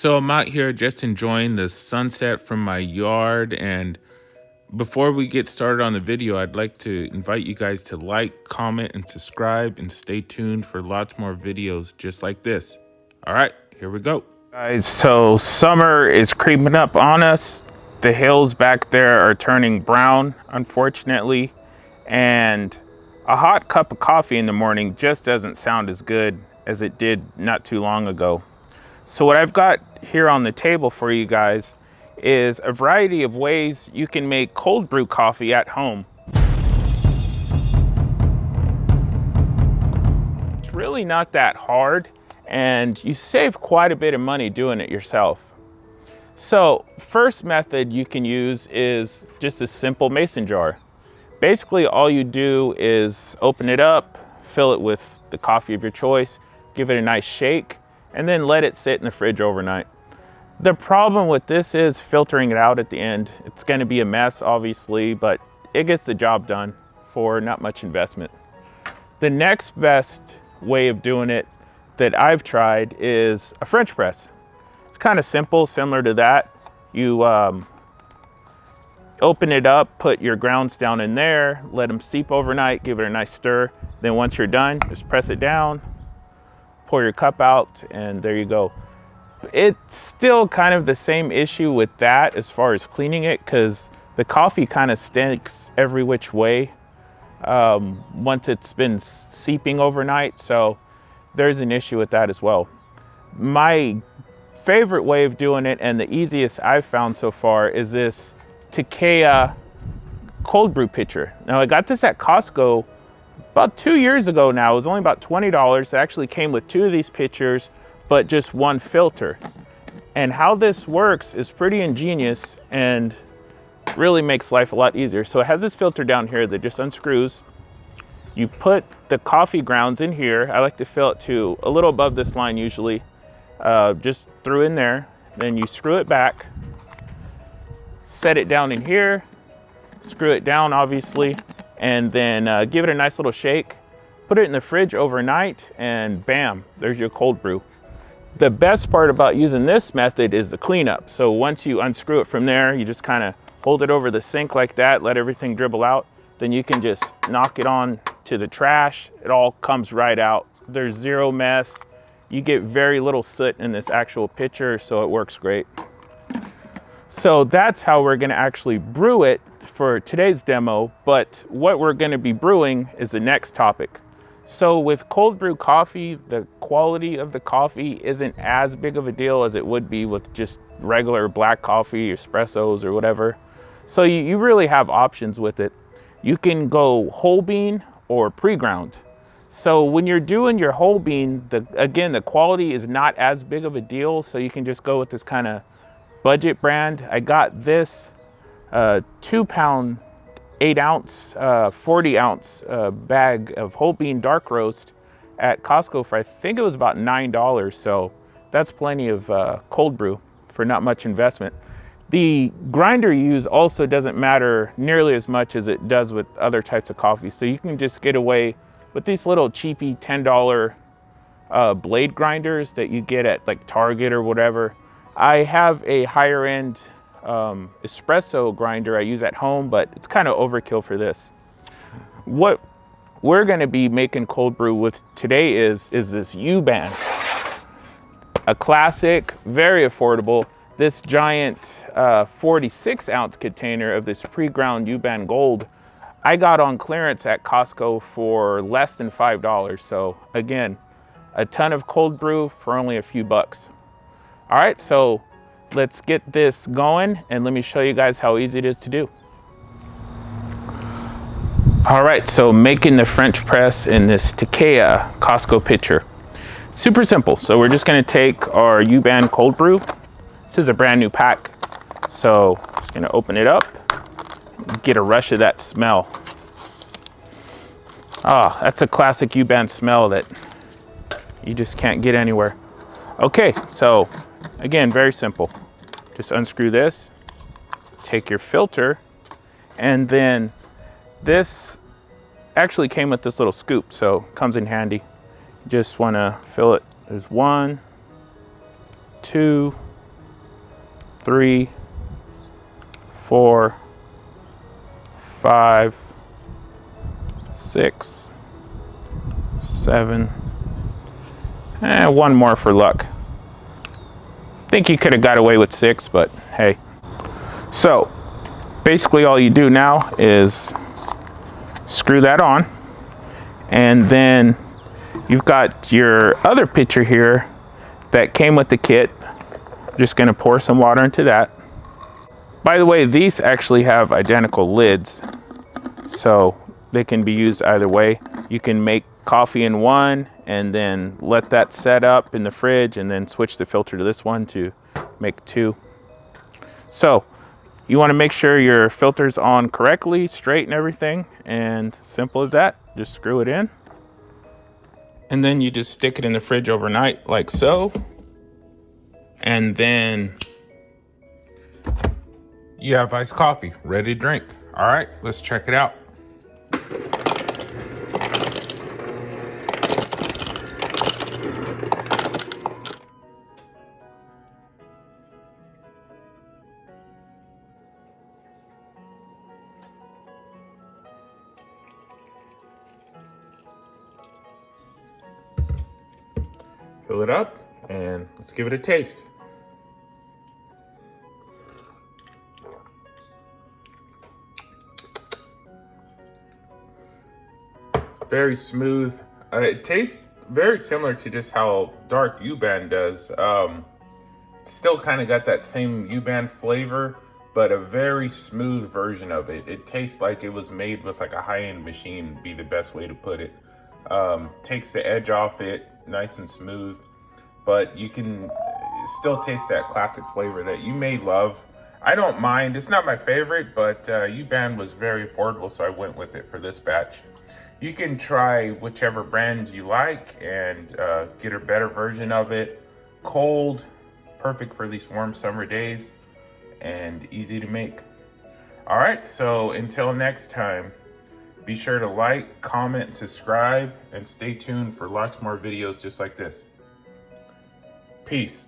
So I'm out here just enjoying the sunset from my yard, and before we get started on the video, I'd like to invite you guys to like, comment, and subscribe, and stay tuned for lots more videos just like this. All right, here we go. Guys, so summer is creeping up on us. The hills back there are turning brown, unfortunately, and a hot cup of coffee in the morning just doesn't sound as good as it did not too long ago. So what I've got here on the table for you guys is a variety of ways you can make cold brew coffee at home. It's really not that hard, and you save quite a bit of money doing it yourself. So first method you can use is just a simple mason jar. Basically all you do is open it up, fill it with the coffee of your choice, give it a nice shake, and then let it sit in the fridge overnight. The problem with this is filtering it out at the end. It's going to be a mess, obviously, but it gets the job done for not much investment. The next best way of doing it that I've tried is a French press. It's kind of simple, similar to that. You open it up, put your grounds down in there, let them steep overnight, give it a nice stir. Then once you're done, just press it down, pour your cup out, and there you go. It's still kind of the same issue with that as far as cleaning it, because the coffee kind of stinks every which way once it's been seeping overnight. So there's an issue with that as well. My favorite way of doing it, and the easiest I've found so far, is this Takea cold brew pitcher. Now I got this at Costco about 2 years ago now. It was only about $20. It actually came with two of these pitchers, but just one filter. And how this works is pretty ingenious and really makes life a lot easier. So it has this filter down here that just unscrews. You put the coffee grounds in here. I like to fill it to a little above this line usually, just through in there. Then you screw it back, set it down in here, screw it down obviously, and then give it a nice little shake, put it in the fridge overnight, and bam, there's your cold brew. The best part about using this method is the cleanup. So once you unscrew it from there, you just kind of hold it over the sink like that, let everything dribble out. Then you can just knock it on to the trash. It all comes right out. There's zero mess. You get very little soot in this actual pitcher, so it works great. So that's how we're gonna actually brew it for today's demo, but what we're gonna be brewing is the next topic. So with cold brew coffee, the quality of the coffee isn't as big of a deal as it would be with just regular black coffee, espressos, or whatever. So you really have options with it. You can go whole bean or pre-ground. So when you're doing your whole bean, again, the quality is not as big of a deal, so you can just go with this kind of budget brand. I got this 2-pound, 8-ounce, 40-ounce bag of whole bean dark roast at Costco for I think it was about $9. So that's plenty of cold brew for not much investment. The grinder you use also doesn't matter nearly as much as it does with other types of coffee. So you can just get away with these little cheapy $10 blade grinders that you get at like Target or whatever. I have a higher end espresso grinder I use at home, but it's kind of overkill for this. What we're going to be making cold brew with today is this U-Ban, a classic, very affordable. This giant 46-ounce container of this pre-ground U-Ban Gold I got on clearance at Costco for less than $5. So again, a ton of cold brew for only a few bucks. All right, so let's get this going and let me show you guys how easy it is to do. All right, so making the French press in this Takea Costco pitcher. Super simple. So we're just gonna take our U-Ban cold brew. This is a brand new pack. So just gonna open it up, get a rush of that smell. Ah, that's a classic U-Ban smell that you just can't get anywhere. Okay, so again, very simple. Just unscrew this, take your filter, and then this actually came with this little scoop, so it comes in handy. You just want to fill it. There's 1, 2, 3, 4, 5, 6, 7, and one more for luck. Think you could have got away with 6, but hey. So basically all you do now is screw that on, and then you've got your other pitcher here that came with the kit. Just gonna pour some water into that. By the way, these actually have identical lids, so they can be used either way. You can make coffee in one and then let that set up in the fridge and then switch the filter to this one to make 2. So you want to make sure your filter's on correctly, straight and everything, and simple as that. Just screw it in. And then you just stick it in the fridge overnight like so. And then you have iced coffee ready to drink. All right, let's check it out. Fill it up and let's give it a taste. Very smooth. It tastes very similar to just how dark U-Band does. Still kind of got that same U-Band flavor, but a very smooth version of it. It tastes like it was made with like a high-end machine, would be the best way to put it. Takes the edge off it, nice and smooth, but you can still taste that classic flavor that you may love. I don't mind. It's not my favorite, but U-Band was very affordable, so I went with it for this batch. You can try whichever brand you like and get a better version of it. Cold, perfect for these warm summer days, and easy to make. All right, so until next time, be sure to like, comment, subscribe, and stay tuned for lots more videos just like this. Peace.